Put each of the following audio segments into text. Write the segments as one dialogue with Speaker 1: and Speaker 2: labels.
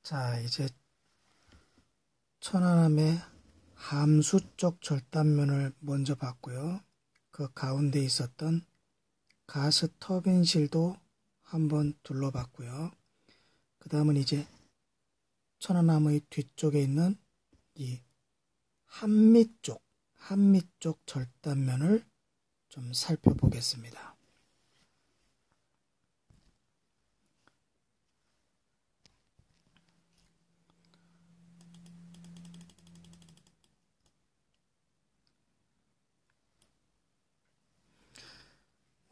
Speaker 1: 자, 이제 천안함의 함수 쪽 절단면을 먼저 봤고요. 그 가운데 있었던 가스 터빈실도 한번 둘러봤고요. 그 다음은 이제 천안함의 뒤쪽에 있는 이 한미 쪽 절단면을 좀 살펴보겠습니다.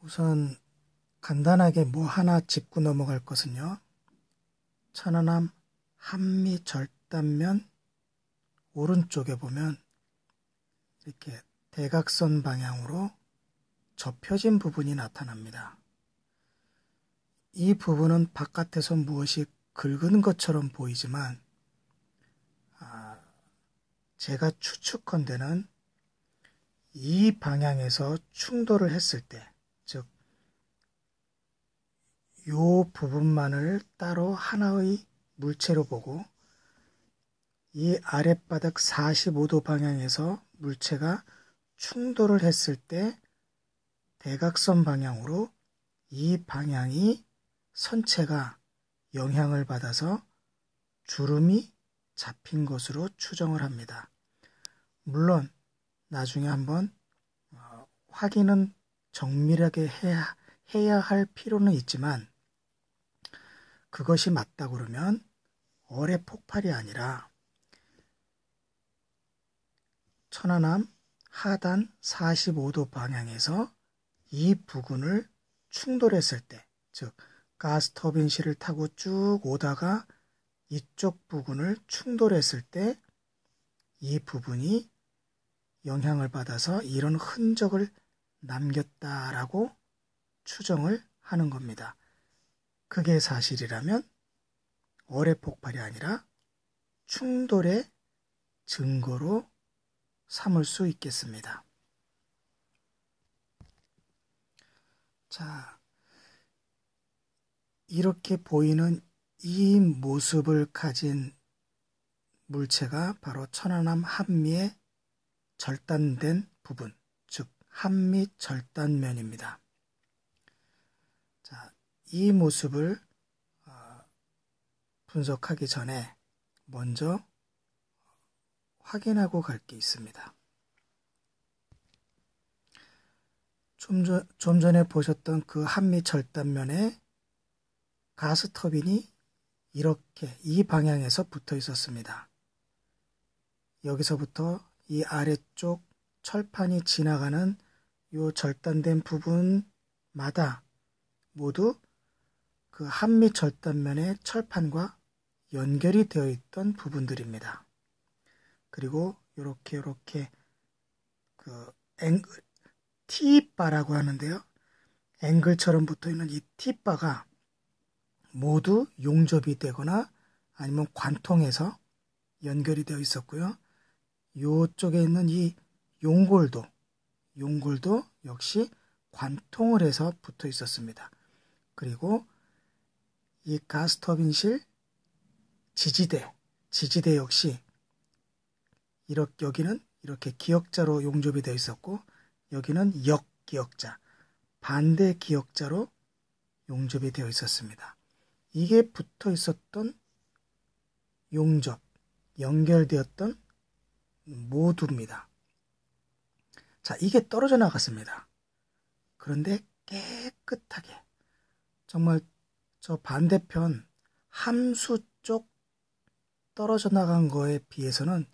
Speaker 1: 우선 간단하게 뭐 하나 짚고 넘어갈 것은요. 천안함 한미 절단면 오른쪽에 보면 이렇게 대각선 방향으로 접혀진 부분이 나타납니다. 이 부분은 바깥에서 무엇이 긁은 것처럼 보이지만 제가 추측컨대는 이 방향에서 충돌을 했을 때, 즉 이 부분만을 따로 하나의 물체로 보고 이 아랫바닥 45도 방향에서 물체가 충돌을 했을 때 대각선 방향으로 이 방향이 선체가 영향을 받아서 주름이 잡힌 것으로 추정을 합니다. 물론 나중에 한번 확인은 정밀하게 해야 할 필요는 있지만 그것이 맞다 그러면 어뢰 폭발이 아니라 천안함 하단 45도 방향에서 이 부근을 충돌했을 때, 즉 가스 터빈실을 타고 쭉 오다가 이쪽 부근을 충돌했을 때 이 부분이 영향을 받아서 이런 흔적을 남겼다라고 추정을 하는 겁니다. 그게 사실이라면 어뢰 폭발이 아니라 충돌의 증거로 삼을 수 있겠습니다. 자, 이렇게 보이는 이 모습을 가진 물체가 바로 천안함 한미의 절단된 부분, 즉 한미 절단면입니다. 자, 이 모습을 분석하기 전에 먼저 확인하고 갈 게 있습니다. 좀 전에 보셨던 그 한미 절단면에 가스 터빈이 이렇게 이 방향에서 붙어 있었습니다. 여기서부터 이 아래쪽 철판이 지나가는 이 절단된 부분마다 모두 그 한미 절단면의 철판과 연결이 되어 있던 부분들입니다. 그리고 이렇게 그 앵글 T바라고 하는데요. 앵글처럼 붙어 있는 이 T바가 모두 용접이 되거나 아니면 관통해서 연결이 되어 있었고요. 이쪽에 있는 이 용골도 역시 관통을 해서 붙어 있었습니다. 그리고 이 가스터빈실 지지대 역시 여기는 이렇게 기역자로 용접이 되어 있었고 여기는 역기역자, 반대 기역자로 용접이 되어 있었습니다. 이게 붙어 있었던 연결되었던 모두입니다. 자, 이게 떨어져 나갔습니다. 그런데 깨끗하게, 정말 저 반대편 함수 쪽 떨어져 나간 거에 비해서는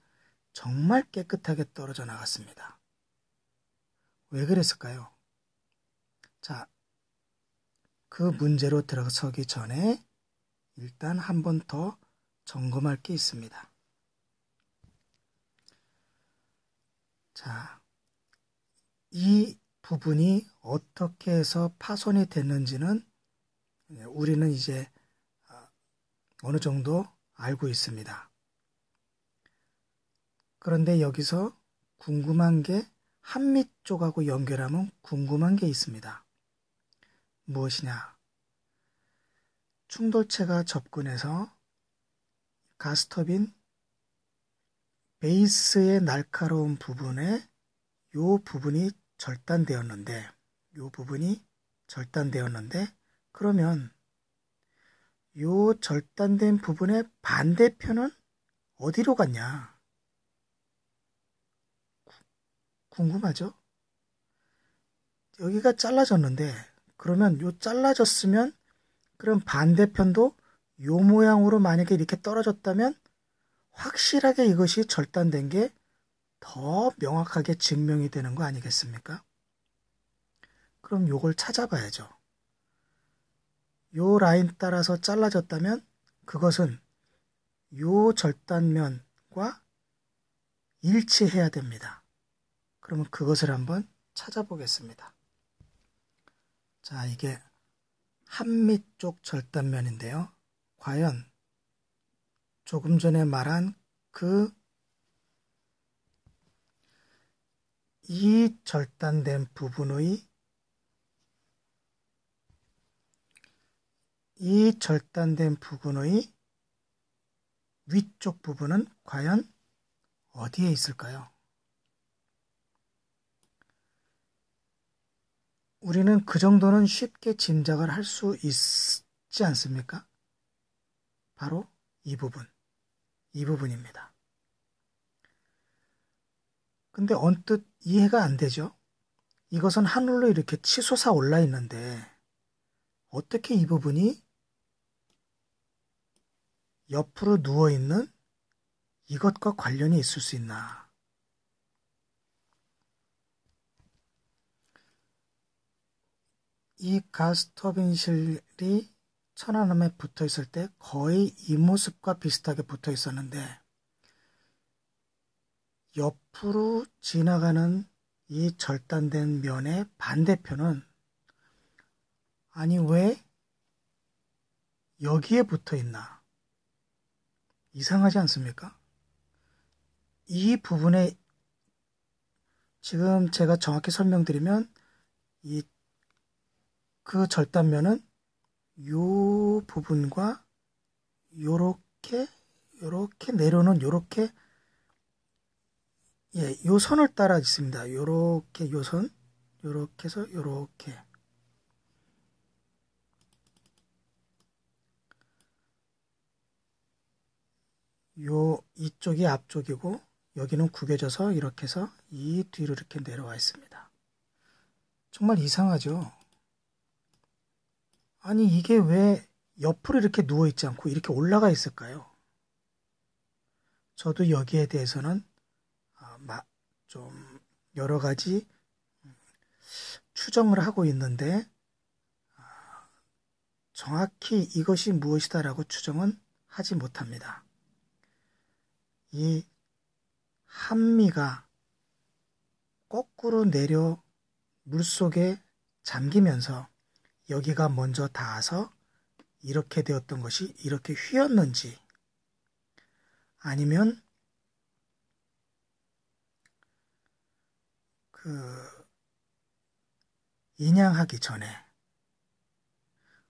Speaker 1: 정말 깨끗하게 떨어져 나갔습니다. 왜 그랬을까요? 자, 그 문제로 들어서기 전에 일단 한 번 더 점검할 게 있습니다. 자, 이 부분이 어떻게 해서 파손이 됐는지는 우리는 이제 어느 정도 알고 있습니다. 그런데 여기서 궁금한 게 한미 쪽하고 연결하면 궁금한 게 있습니다. 무엇이냐? 충돌체가 접근해서 가스터빈 베이스의 날카로운 부분에 요 부분이 절단되었는데 그러면 요 절단된 부분의 반대편은 어디로 갔냐? 궁금하죠? 여기가 잘라졌는데 그러면 요 잘라졌으면 그럼 반대편도 요 모양으로 만약에 이렇게 떨어졌다면 확실하게 이것이 절단된 게 더 명확하게 증명이 되는 거 아니겠습니까? 그럼 요걸 찾아봐야죠. 요 라인 따라서 잘라졌다면 그것은 요 절단면과 일치해야 됩니다. 그러면 그것을 한번 찾아보겠습니다. 자, 이게 한미 쪽 절단면인데요. 과연 조금 전에 말한 이 절단된 부분의 위쪽 부분은 과연 어디에 있을까요? 우리는 그 정도는 쉽게 짐작을 할 수 있지 않습니까? 바로 이 부분입니다. 근데 언뜻 이해가 안 되죠? 이것은 하늘로 이렇게 치솟아 올라 있는데 어떻게 이 부분이 옆으로 누워있는 이것과 관련이 있을 수 있나? 이 가스터빈 실이 천안함에 붙어 있을 때 거의 이 모습과 비슷하게 붙어 있었는데 옆으로 지나가는 이 절단된 면의 반대편은 아니 왜 여기에 붙어 있나? 이상하지 않습니까? 이 부분에 지금 제가 정확히 설명드리면 그 절단면은 요 부분과 요렇게 내려오는 요렇게 요 선을 따라 있습니다. 요렇게 요 선, 요렇게 해서 요렇게 이쪽이 앞쪽이고 여기는 구겨져서 이렇게 해서 이 뒤로 이렇게 내려와 있습니다. 정말 이상하죠? 아니 이게 왜 옆으로 이렇게 누워 있지 않고 이렇게 올라가 있을까요? 저도 여기에 대해서는 좀 여러 가지 추정을 하고 있는데 정확히 이것이 무엇이다라고 추정은 하지 못합니다. 이 한미가 거꾸로 내려 물속에 잠기면서 여기가 먼저 닿아서 이렇게 되었던 것이 이렇게 휘었는지 아니면 인양하기 전에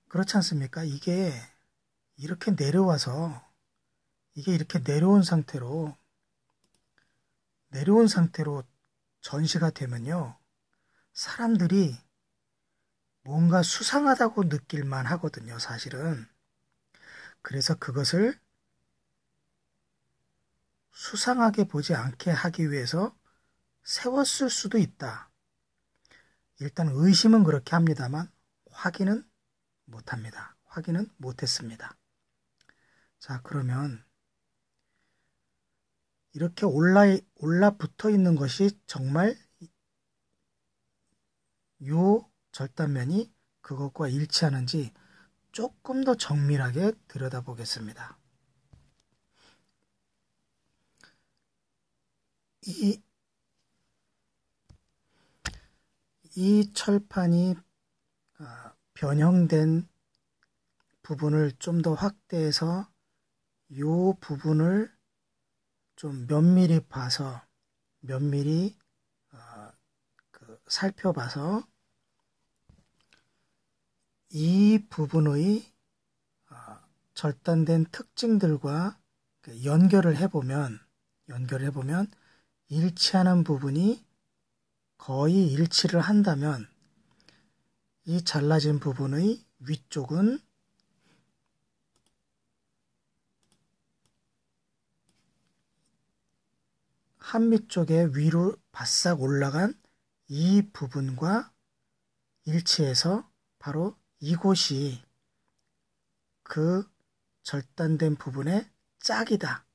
Speaker 1: 그렇지 않습니까? 이게 이렇게 내려와서 이게 이렇게 내려온 상태로 전시가 되면요. 사람들이 뭔가 수상하다고 느낄만 하거든요, 사실은. 그래서 그것을 수상하게 보지 않게 하기 위해서 세웠을 수도 있다. 일단 의심은 그렇게 합니다만 확인은 못합니다. 확인은 못했습니다. 자, 그러면 이렇게 올라 붙어 있는 것이 정말 요 절단면이 그것과 일치하는지 조금 더 정밀하게 들여다보겠습니다. 이 철판이 변형된 부분을 좀 더 확대해서 요 부분을 좀 면밀히 봐서 살펴봐서 이 부분의 절단된 특징들과 연결을 해보면 일치하는 부분이 거의 일치를 한다면 이 잘라진 부분의 위쪽은 한미 쪽에 위로 바싹 올라간 이 부분과 일치해서 바로 이곳이 그 절단된 부분의 짝이다.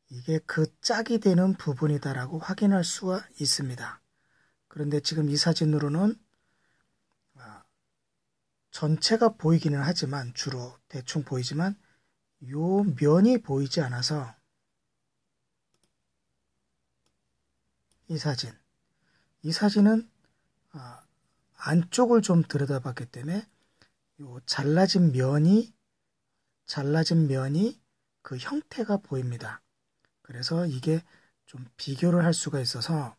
Speaker 1: 이게 그 짝이 되는 부분이다라고 확인할 수가 있습니다. 그런데 지금 이 사진으로는 전체가 보이기는 하지만 주로 대충 보이지만 요 면이 보이지 않아서 이 사진은 안쪽을 좀 들여다봤기 때문에 요 잘라진 면이 그 형태가 보입니다. 그래서 이게 좀 비교를 할 수가 있어서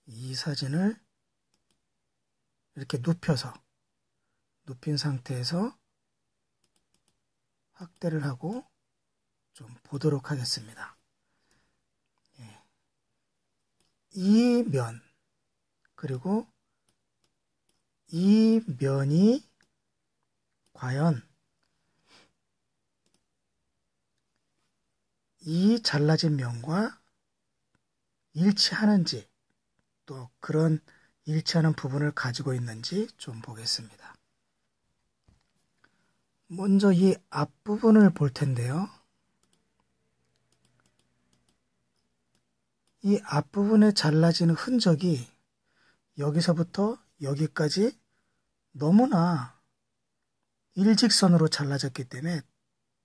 Speaker 1: 이 사진을 이렇게 눕힌 상태에서 확대를 하고 좀 보도록 하겠습니다. 이 면, 그리고 이 면이 과연 이 잘라진 면과 일치하는지, 또 그런 일치하는 부분을 가지고 있는지 좀 보겠습니다. 먼저 이 앞부분을 볼 텐데요. 이 앞부분에 잘라지는 흔적이 여기서부터 여기까지 너무나 일직선으로 잘라졌기 때문에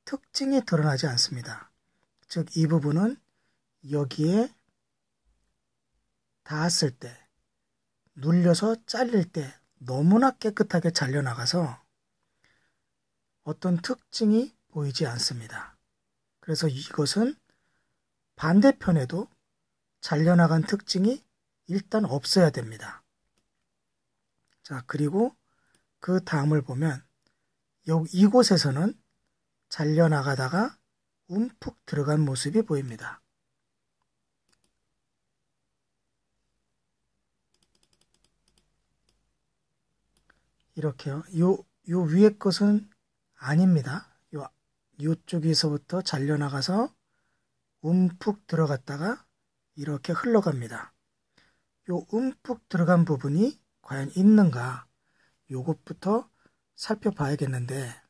Speaker 1: 특징이 드러나지 않습니다. 즉, 이 부분은 여기에 닿았을 때, 눌려서 잘릴 때 너무나 깨끗하게 잘려나가서 어떤 특징이 보이지 않습니다. 그래서 이것은 반대편에도 잘려나간 특징이 일단 없어야 됩니다. 자, 그리고 그 다음을 보면 이곳에서는 잘려나가다가 움푹 들어간 모습이 보입니다. 이렇게요. 요 위에 것은 아닙니다. 요쪽에서부터 잘려나가서 움푹 들어갔다가 이렇게 흘러갑니다. 요 움푹 들어간 부분이 과연 있는가? 요것부터 살펴봐야겠는데,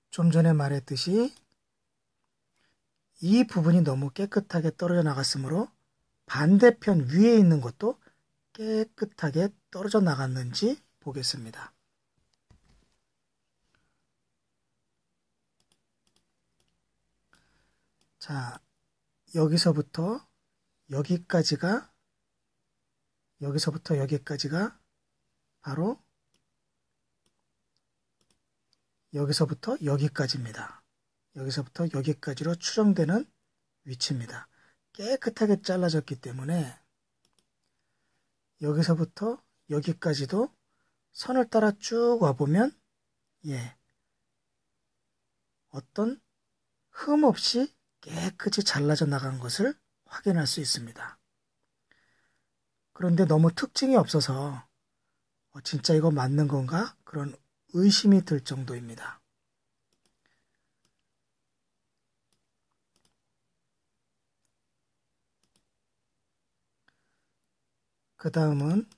Speaker 1: 좀 전에 말했듯이 이 부분이 너무 깨끗하게 떨어져 나갔으므로 반대편 위에 있는 것도 깨끗하게 떨어져 나갔는지 보겠습니다. 자, 여기서부터 여기까지가 바로 여기서부터 여기까지입니다. 여기서부터 여기까지로 추정되는 위치입니다. 깨끗하게 잘라졌기 때문에 여기서부터 여기까지도 선을 따라 쭉 와보면 어떤 흠 없이 깨끗이 잘라져 나간 것을 확인할 수 있습니다. 그런데 너무 특징이 없어서 진짜 이거 맞는 건가? 그런 의심이 들 정도입니다. 그 다음은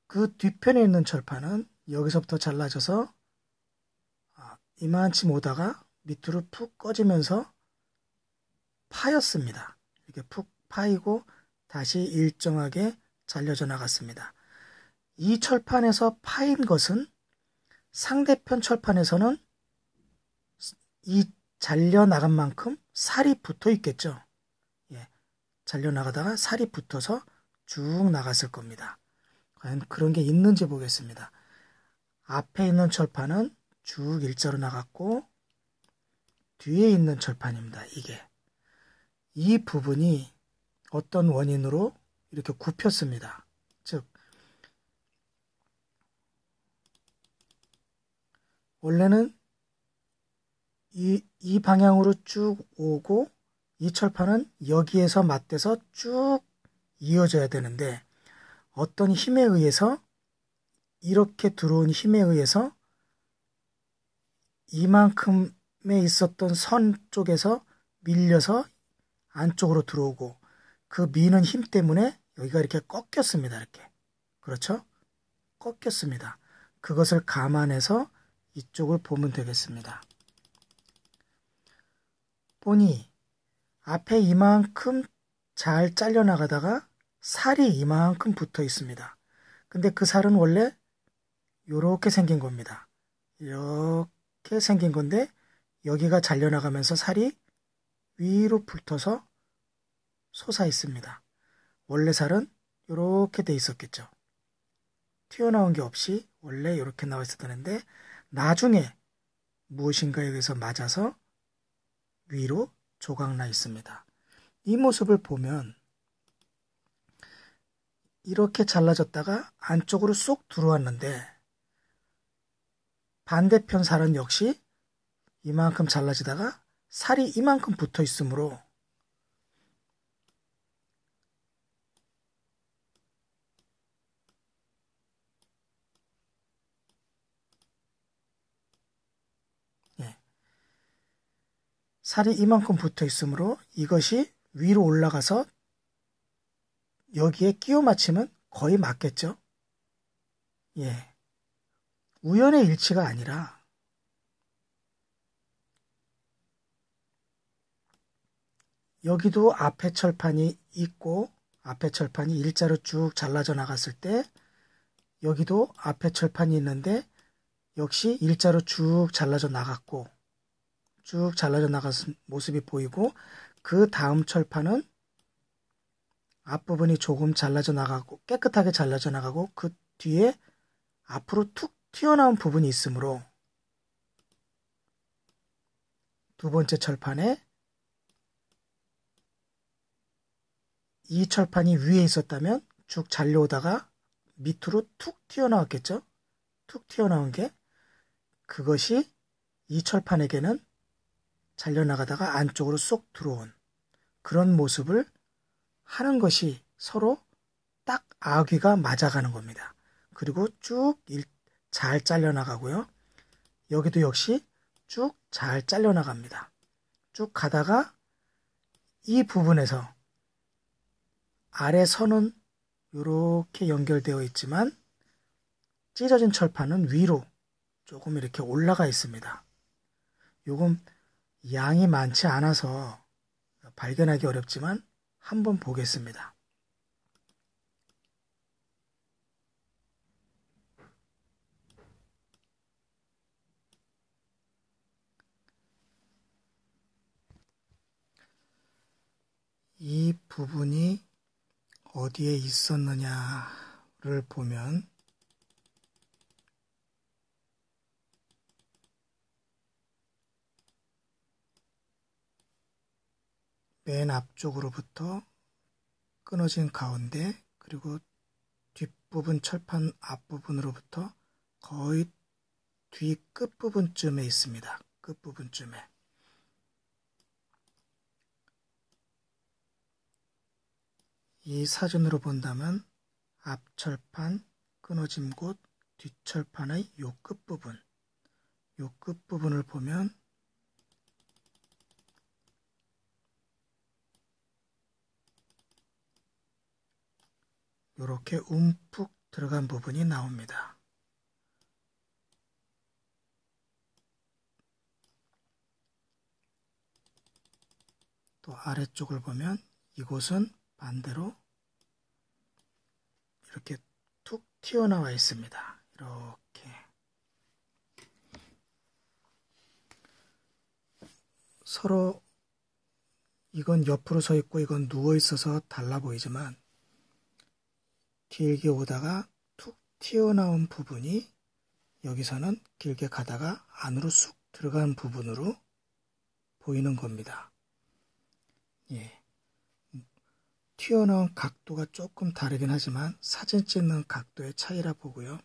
Speaker 1: 그 뒤편에 있는 철판은 여기서부터 잘라져서 이만치 오다가 밑으로 푹 꺼지면서 파였습니다. 이렇게 푹 파이고 다시 일정하게 잘려져 나갔습니다. 이 철판에서 파인 것은 상대편 철판에서는 이 잘려나간 만큼 살이 붙어 있겠죠. 잘려나가다가 살이 붙어서 쭉 나갔을 겁니다. 과연 그런 게 있는지 보겠습니다. 앞에 있는 철판은 쭉 일자로 나갔고 뒤에 있는 철판입니다. 이 부분이 어떤 원인으로 이렇게 굽혔습니다. 즉 원래는 이 방향으로 쭉 오고 이 철판은 여기에서 맞대서 쭉 이어져야 되는데 어떤 힘에 의해서 이렇게 들어온 힘에 의해서 이만큼에 있었던 선 쪽에서 밀려서 안쪽으로 들어오고 그 미는 힘 때문에 여기가 이렇게 꺾였습니다. 이렇게. 그렇죠? 꺾였습니다. 그것을 감안해서 이쪽을 보면 되겠습니다. 보니 앞에 이만큼 잘 잘려나가다가 살이 이만큼 붙어 있습니다. 근데 그 살은 원래 이렇게 생긴 겁니다. 이렇게 생긴 건데 여기가 잘려나가면서 살이 위로 붙어서 솟아 있습니다. 원래 살은 이렇게 돼 있었겠죠. 튀어나온 게 없이 원래 이렇게 나와 있었다는데 나중에 무엇인가에 의해서 맞아서 위로 조각나 있습니다. 이 모습을 보면 이렇게 잘라졌다가 안쪽으로 쏙 들어왔는데 반대편 살은 역시 이만큼 잘라지다가 살이 이만큼 붙어 있으므로 살이 이만큼 붙어 있으므로 이것이 위로 올라가서 여기에 끼워 맞추면 거의 맞겠죠? 예. 우연의 일치가 아니라 여기도 앞에 철판이 있고 앞에 철판이 일자로 쭉 잘라져 나갔을 때 여기도 앞에 철판이 있는데 역시 일자로 쭉 잘라져 나갔고 쭉 잘라져 나간 모습이 보이고 그 다음 철판은 앞부분이 조금 잘라져 나가고 깨끗하게 잘라져 나가고 그 뒤에 앞으로 툭 튀어나온 부분이 있으므로 두 번째 철판에 이 철판이 위에 있었다면 쭉 잘려오다가 밑으로 툭 튀어나왔겠죠? 툭 튀어나온 게 그것이 이 철판에게는 잘려나가다가 안쪽으로 쏙 들어온 그런 모습을 하는 것이 서로 딱 아귀가 맞아가는 겁니다. 그리고 쭉 잘 잘려나가고요. 여기도 역시 쭉 잘 잘려나갑니다. 쭉 가다가 이 부분에서 아래 선은 이렇게 연결되어 있지만 찢어진 철판은 위로 조금 이렇게 올라가 있습니다. 요건 양이 많지 않아서 발견하기 어렵지만 한번 보겠습니다. 이 부분이 어디에 있었느냐를 보면 맨 앞쪽으로부터 끊어진 가운데 그리고 뒷부분 철판 앞부분으로부터 거의 뒤 끝부분쯤에 있습니다. 끝부분쯤에. 이 사진으로 본다면 앞철판 끊어진 곳 뒷철판의 요 끝부분을 보면 이렇게 움푹 들어간 부분이 나옵니다. 또 아래쪽을 보면 이곳은 반대로 이렇게 툭 튀어나와 있습니다. 이렇게 서로 이건 옆으로 서 있고 이건 누워 있어서 달라 보이지만 길게 오다가 툭 튀어나온 부분이 여기서는 길게 가다가 안으로 쑥 들어간 부분으로 보이는 겁니다. 예. 튀어나온 각도가 조금 다르긴 하지만 사진 찍는 각도의 차이라 보고요.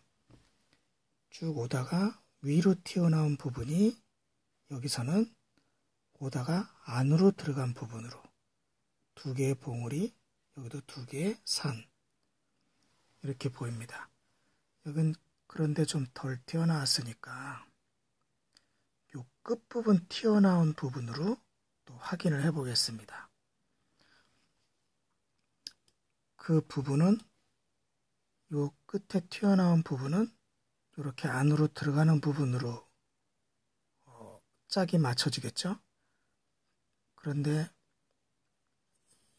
Speaker 1: 쭉 오다가 위로 튀어나온 부분이 여기서는 오다가 안으로 들어간 부분으로 두 개의 봉우리, 여기도 두 개의 산 이렇게 보입니다. 여긴 그런데 좀 덜 튀어나왔으니까 이 끝부분 튀어나온 부분으로 또 확인을 해 보겠습니다. 그 부분은 이 끝에 튀어나온 부분은 이렇게 안으로 들어가는 부분으로 짝이 맞춰지겠죠? 그런데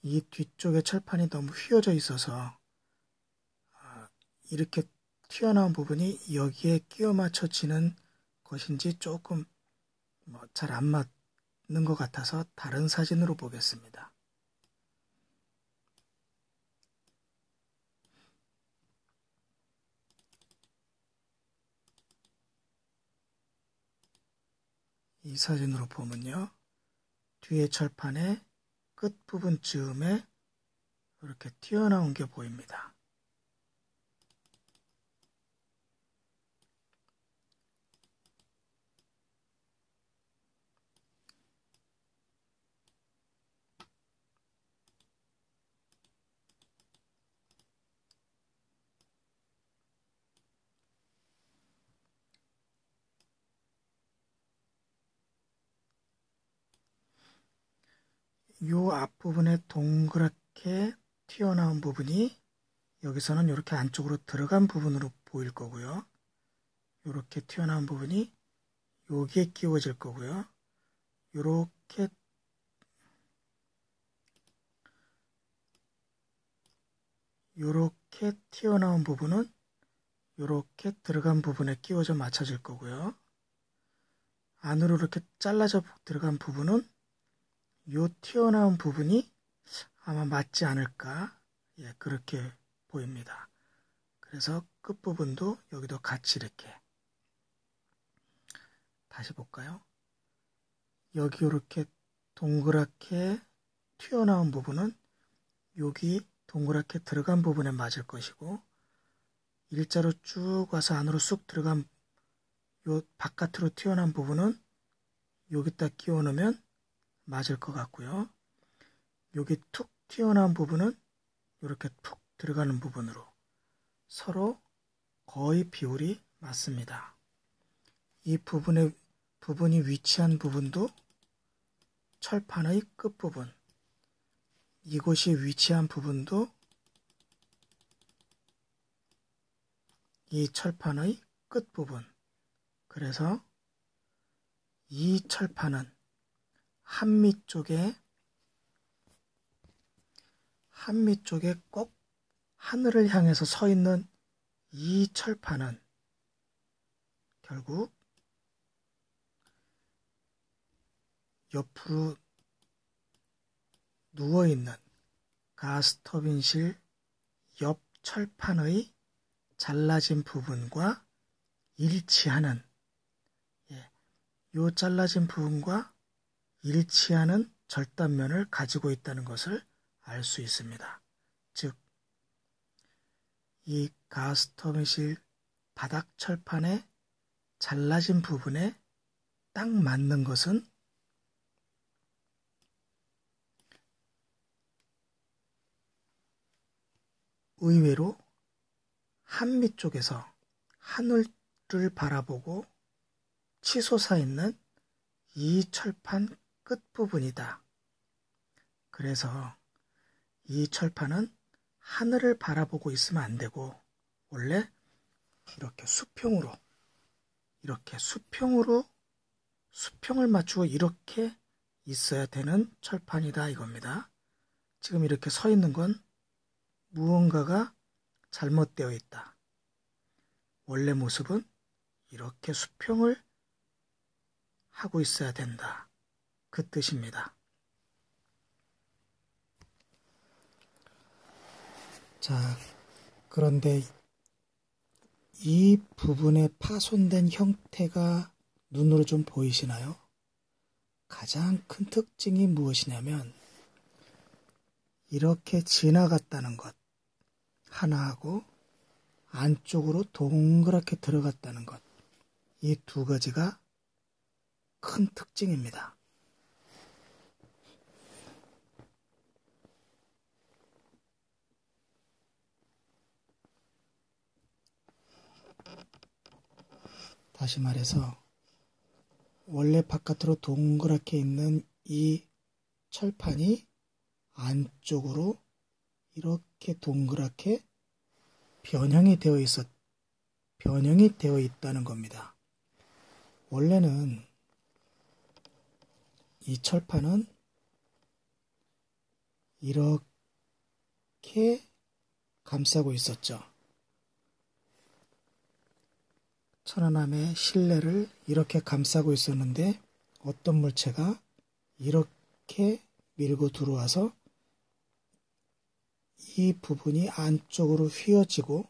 Speaker 1: 이 뒤쪽에 철판이 너무 휘어져 있어서 이렇게 튀어나온 부분이 여기에 끼워 맞춰지는 것인지 조금 잘 안 맞는 것 같아서 다른 사진으로 보겠습니다. 이 사진으로 보면요. 뒤에 철판의 끝부분 즈음에 이렇게 튀어나온 게 보입니다. 이 앞부분에 동그랗게 튀어나온 부분이 여기서는 이렇게 안쪽으로 들어간 부분으로 보일 거고요. 이렇게 튀어나온 부분이 여기에 끼워질 거고요. 이렇게 튀어나온 부분은 이렇게 들어간 부분에 끼워져 맞춰질 거고요. 안으로 이렇게 잘라져 들어간 부분은 이 튀어나온 부분이 아마 맞지 않을까, 예, 그렇게 보입니다. 그래서 끝부분도 여기도 같이 이렇게 다시 볼까요? 여기 이렇게 동그랗게 튀어나온 부분은 여기 동그랗게 들어간 부분에 맞을 것이고, 일자로 쭉 와서 안으로 쑥 들어간 요 바깥으로 튀어나온 부분은 여기다 끼워 넣으면 맞을 것 같고요. 여기 툭 튀어나온 부분은 이렇게 툭 들어가는 부분으로 서로 거의 비율이 맞습니다. 이 부분이 위치한 부분도 철판의 끝부분, 이곳이 위치한 부분도 이 철판의 끝부분. 그래서 이 철판은 한미 쪽에 꼭 하늘을 향해서 서 있는 이 철판은 결국 옆으로 누워있는 가스터빈실 옆 철판의 잘라진 부분과 일치하는, 이 잘라진 부분과 일치하는 절단면을 가지고 있다는 것을 알 수 있습니다. 즉, 이 가스터빈실 바닥 철판의 잘라진 부분에 딱 맞는 것은 의외로 한미 쪽에서 하늘을 바라보고 치솟아 있는 이 철판 끝부분이다. 그래서 이 철판은 하늘을 바라보고 있으면 안 되고 원래 이렇게 수평을 맞추고 이렇게 있어야 되는 철판이다 이겁니다. 지금 이렇게 서 있는 건 무언가가 잘못되어 있다. 원래 모습은 이렇게 수평을 하고 있어야 된다. 그 뜻입니다. 자, 그런데 이 부분에 파손된 형태가 눈으로 좀 보이시나요? 가장 큰 특징이 무엇이냐면 이렇게 지나갔다는 것 하나하고 안쪽으로 동그랗게 들어갔다는 것, 이 두 가지가 큰 특징입니다. 다시 말해서 원래 바깥으로 동그랗게 있는 이 철판이 안쪽으로 이렇게 동그랗게 변형이 되어 있다는 겁니다. 원래는 이 철판은 이렇게 감싸고 있었죠. 천안함의 실내를 이렇게 감싸고 있었는데 어떤 물체가 이렇게 밀고 들어와서 이 부분이 안쪽으로 휘어지고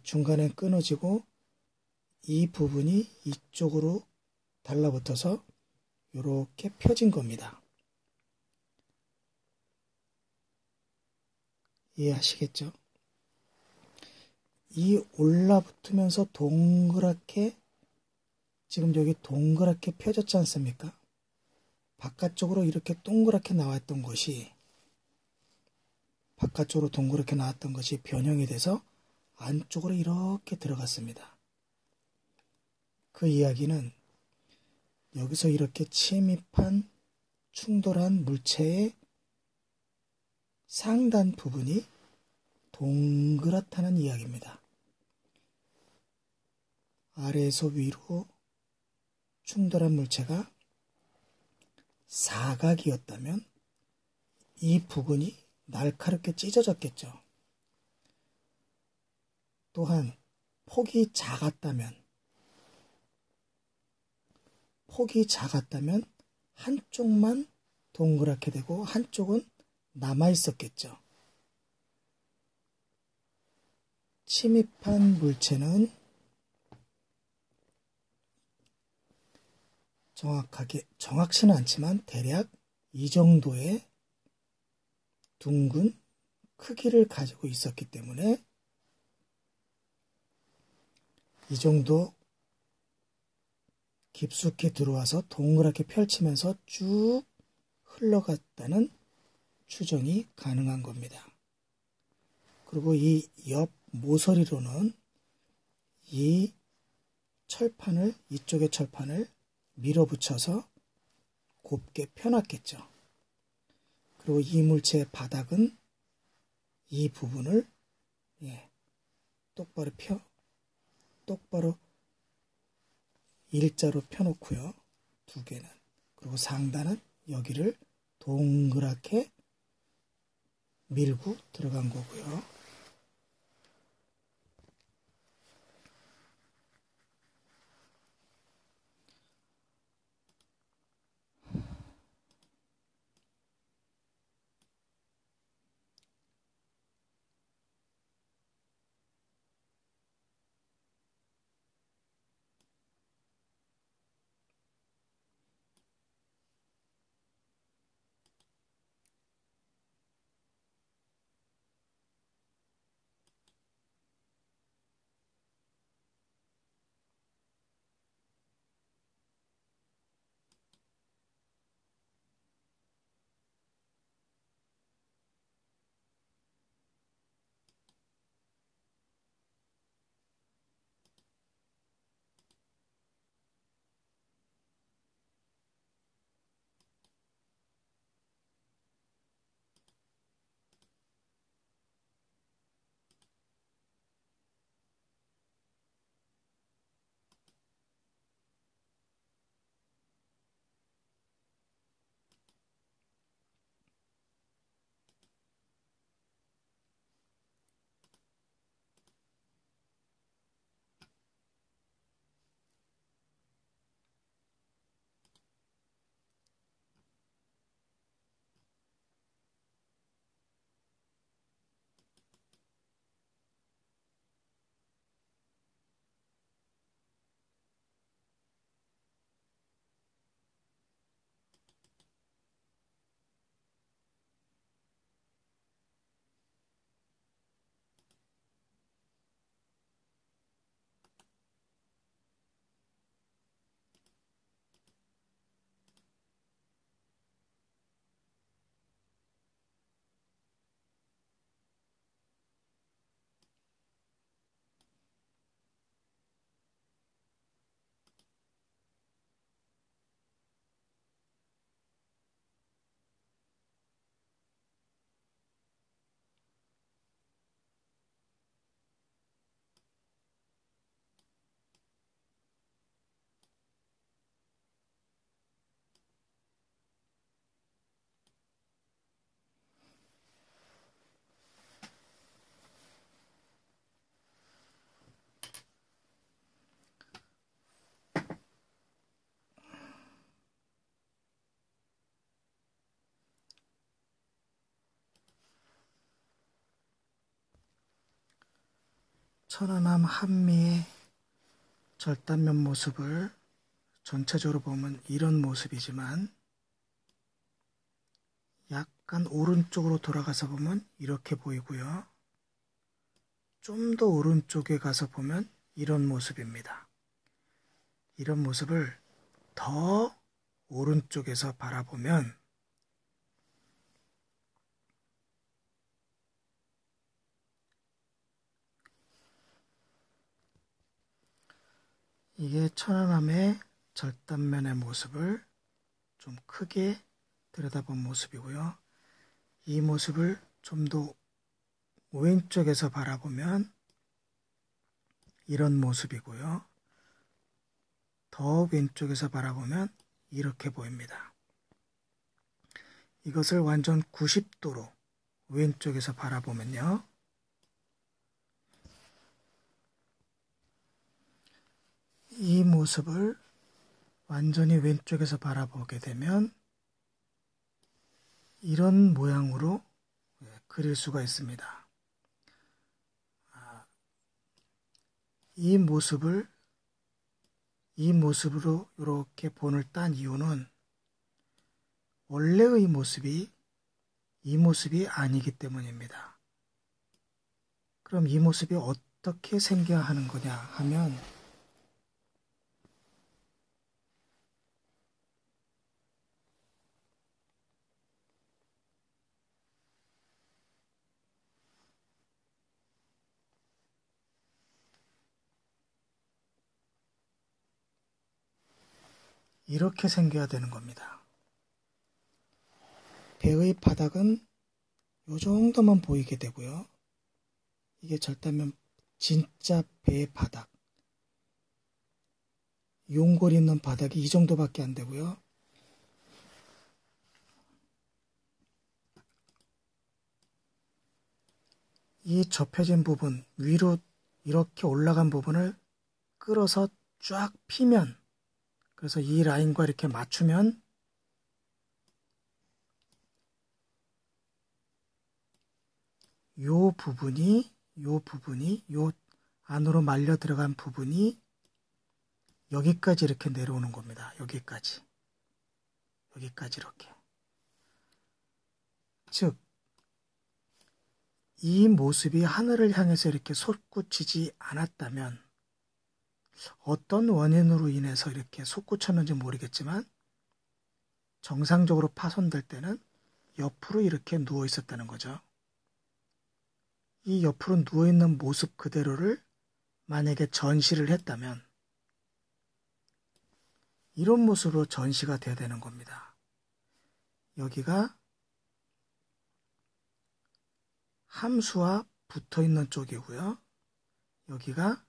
Speaker 1: 중간에 끊어지고 이 부분이 이쪽으로 달라붙어서 이렇게 펴진 겁니다. 이해하시겠죠? 이 올라붙으면서 동그랗게 지금 여기 동그랗게 펴졌지 않습니까? 바깥쪽으로 이렇게 동그랗게 나왔던 것이 변형이 돼서 안쪽으로 이렇게 들어갔습니다. 그 이야기는 여기서 이렇게 침입한 충돌한 물체의 상단 부분이 동그랗다는 이야기입니다. 아래에서 위로 충돌한 물체가 사각이었다면 이 부분이 날카롭게 찢어졌겠죠. 또한 폭이 작았다면 한쪽만 동그랗게 되고 한쪽은 남아 있었겠죠. 침입한 물체는 정확치는 않지만 대략 이 정도의 둥근 크기를 가지고 있었기 때문에 이 정도 깊숙이 들어와서 동그랗게 펼치면서 쭉 흘러갔다는 추정이 가능한 겁니다. 그리고 이 옆 모서리로는 이쪽의 철판을 밀어붙여서 곱게 펴놨겠죠. 그리고 이 물체의 바닥은 이 부분을 똑바로 일자로 펴놓고요. 두 개는. 그리고 상단은 여기를 동그랗게 밀고 들어간 거고요. 천안함 한미의 절단면 모습을 전체적으로 보면 이런 모습이지만 약간 오른쪽으로 돌아가서 보면 이렇게 보이고요. 좀 더 오른쪽에 가서 보면 이런 모습입니다. 이런 모습을 더 오른쪽에서 바라보면 이게 천안함의 절단면의 모습을 좀 크게 들여다본 모습이고요. 이 모습을 좀 더 왼쪽에서 바라보면 이런 모습이고요. 더 왼쪽에서 바라보면 이렇게 보입니다. 이것을 완전 90도로 왼쪽에서 바라보면요. 이 모습을 완전히 왼쪽에서 바라보게 되면 이런 모양으로 그릴 수가 있습니다. 이 모습으로 이렇게 본을 딴 이유는 원래의 모습이 이 모습이 아니기 때문입니다. 그럼 이 모습이 어떻게 생겨야 하는 거냐 하면 이렇게 생겨야 되는 겁니다. 배의 바닥은 이 정도만 보이게 되고요. 이게 절단면 진짜 배의 바닥. 용골 있는 바닥이 이 정도밖에 안 되고요. 이 접혀진 부분, 위로 이렇게 올라간 부분을 끌어서 쫙 피면, 그래서 이 라인과 이렇게 맞추면 요 부분이 요 안으로 말려 들어간 부분이 여기까지 이렇게 내려오는 겁니다. 여기까지 이렇게. 즉, 이 모습이 하늘을 향해서 이렇게 솟구치지 않았다면 어떤 원인으로 인해서 이렇게 솟구쳤는지 모르겠지만 정상적으로 파손될 때는 옆으로 이렇게 누워 있었다는 거죠. 이 옆으로 누워있는 모습 그대로를 만약에 전시를 했다면 이런 모습으로 전시가 돼야 되는 겁니다. 여기가 함수와 붙어있는 쪽이고요. 여기가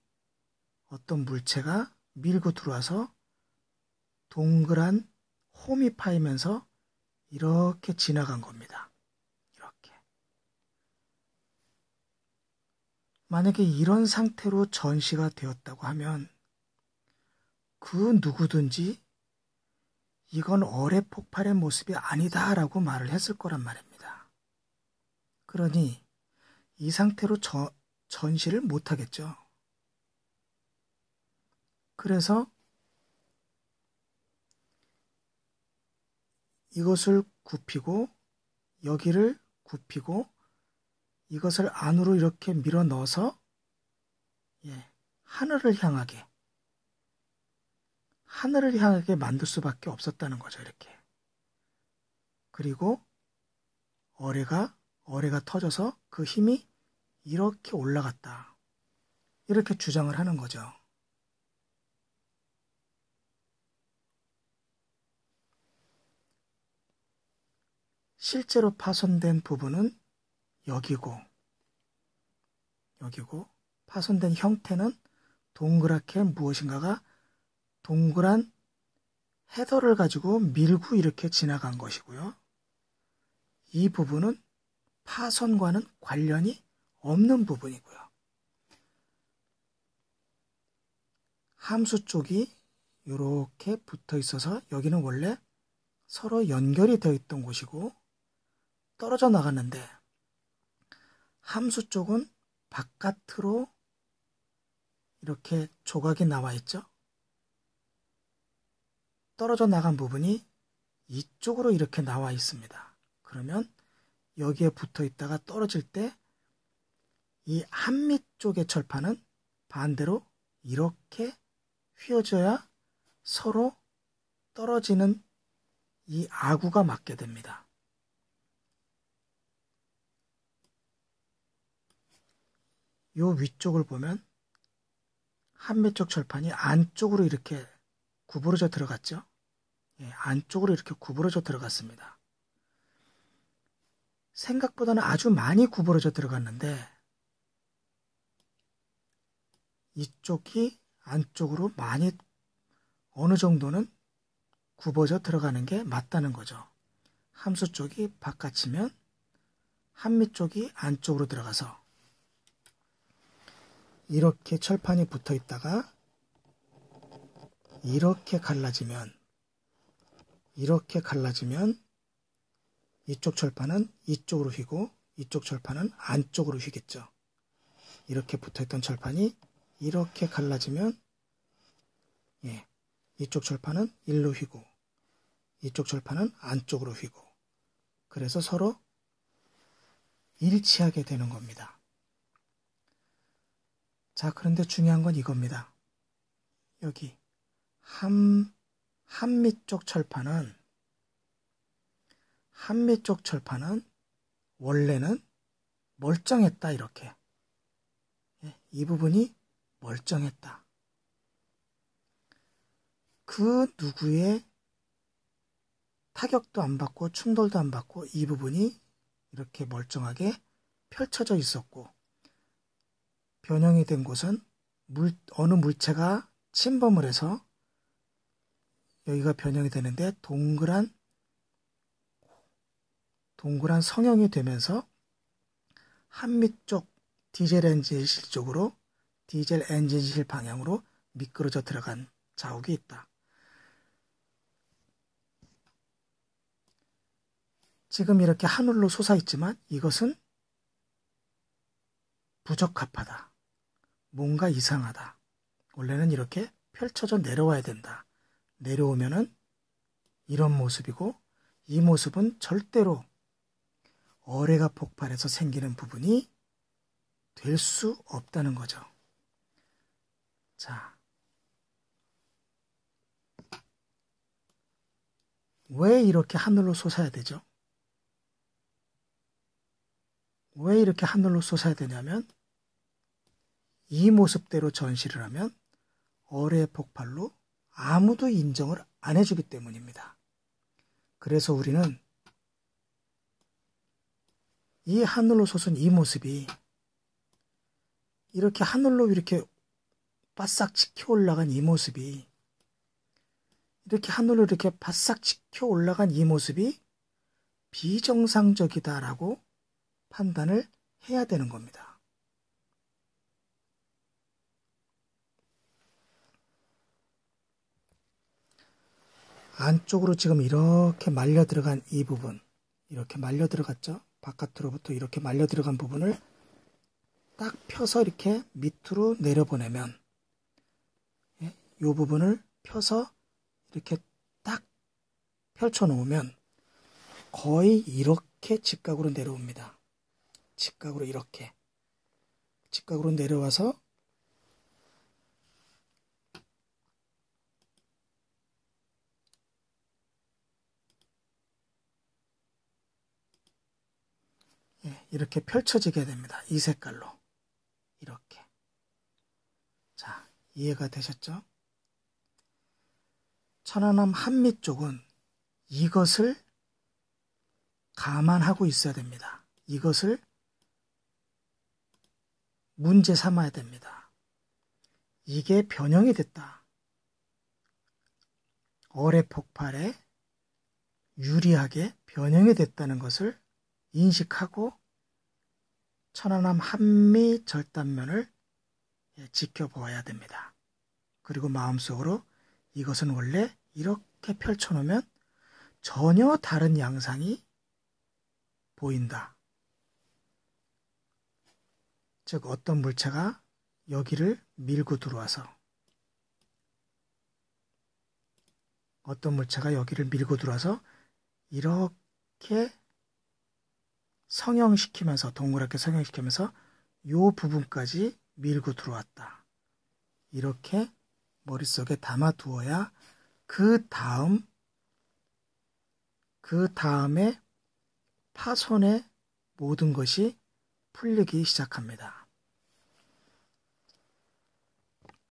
Speaker 1: 어떤 물체가 밀고 들어와서 동그란 홈이 파이면서 이렇게 지나간 겁니다. 이렇게. 만약에 이런 상태로 전시가 되었다고 하면 그 누구든지 이건 어뢰 폭발의 모습이 아니다라고 말을 했을 거란 말입니다. 그러니 이 상태로 전시를 못하겠죠. 그래서 이것을 굽히고 여기를 굽히고 이것을 안으로 이렇게 밀어 넣어서 하늘을 향하게 만들 수밖에 없었다는 거죠. 이렇게. 그리고 어뢰가 터져서 그 힘이 이렇게 올라갔다. 이렇게 주장을 하는 거죠. 실제로 파손된 부분은 여기고 파손된 형태는 동그랗게 무엇인가가 동그란 헤더를 가지고 밀고 이렇게 지나간 것이고요. 이 부분은 파손과는 관련이 없는 부분이고요. 함수 쪽이 이렇게 붙어 있어서 여기는 원래 서로 연결이 되어 있던 곳이고 떨어져 나갔는데 함수 쪽은 바깥으로 이렇게 조각이 나와 있죠. 떨어져 나간 부분이 이쪽으로 이렇게 나와 있습니다. 그러면 여기에 붙어 있다가 떨어질 때 이 한밑 쪽의 철판은 반대로 이렇게 휘어져야 서로 떨어지는 이 아구가 맞게 됩니다. 요 위쪽을 보면 한밑 쪽 철판이 안쪽으로 이렇게 구부러져 들어갔죠. 예, 안쪽으로 이렇게 구부러져 들어갔습니다. 생각보다는 아주 많이 구부러져 들어갔는데 이쪽이 안쪽으로 많이 어느 정도는 굽어져 들어가는 게 맞다는 거죠. 함수 쪽이 바깥이면 한밑 쪽이 안쪽으로 들어가서 이렇게 철판이 붙어 있다가 이렇게 갈라지면 이쪽 철판은 이쪽으로 휘고 이쪽 철판은 안쪽으로 휘겠죠. 이렇게 붙어있던 철판이 이렇게 갈라지면 이쪽 철판은 일로 휘고 이쪽 철판은 안쪽으로 휘고 그래서 서로 일치하게 되는 겁니다. 자, 그런데 중요한 건 이겁니다. 여기 한밑 쪽 철판은 원래는 멀쩡했다. 이렇게 이 부분이 멀쩡했다. 그 누구의 타격도 안 받고 충돌도 안 받고 이 부분이 이렇게 멀쩡하게 펼쳐져 있었고 변형이 된 곳은 어느 물체가 침범을 해서 여기가 변형이 되는데 동그란 성형이 되면서 한밑 쪽 디젤 엔진실 쪽으로 디젤 엔진실 방향으로 미끄러져 들어간 자욱이 있다. 지금 이렇게 하늘로 솟아있지만 이것은 부적합하다. 뭔가 이상하다. 원래는 이렇게 펼쳐져 내려와야 된다. 내려오면은 이런 모습이고 이 모습은 절대로 어뢰가 폭발해서 생기는 부분이 될 수 없다는 거죠. 자, 왜 이렇게 하늘로 솟아야 되죠? 왜 이렇게 하늘로 솟아야 되냐면 이 모습대로 전시를 하면 어뢰 폭발로 아무도 인정을 안 해주기 때문입니다. 그래서 우리는 이 하늘로 솟은 이 모습이 이렇게 하늘로 이렇게 바싹 치켜 올라간 이 모습이 이렇게 하늘로 이렇게 바싹 치켜 올라간 이 모습이 비정상적이다라고 판단을 해야 되는 겁니다. 안쪽으로 지금 이렇게 말려 들어간 이 부분, 이렇게 말려 들어갔죠? 바깥으로부터 이렇게 말려 들어간 부분을 딱 펴서 이렇게 밑으로 내려보내면 이 부분을 펴서 이렇게 딱 펼쳐 놓으면 거의 이렇게 직각으로 내려옵니다. 직각으로 이렇게 직각으로 내려와서 이렇게 펼쳐지게 됩니다. 이 색깔로 이렇게. 자, 이해가 되셨죠? 천안함 한밑 쪽은 이것을 감안하고 있어야 됩니다. 이것을 문제 삼아야 됩니다. 이게 변형이 됐다. 어뢰 폭발에 유리하게 변형이 됐다는 것을 인식하고 천안함 한미 절단면을 지켜보아야 됩니다. 그리고 마음속으로 이것은 원래 이렇게 펼쳐놓으면 전혀 다른 양상이 보인다. 즉 어떤 물체가 여기를 밀고 들어와서 어떤 물체가 여기를 밀고 들어와서 이렇게 성형시키면서 동그랗게 성형시키면서 요 부분까지 밀고 들어왔다. 이렇게 머릿속에 담아두어야 그 다음에 파손의 모든 것이 풀리기 시작합니다.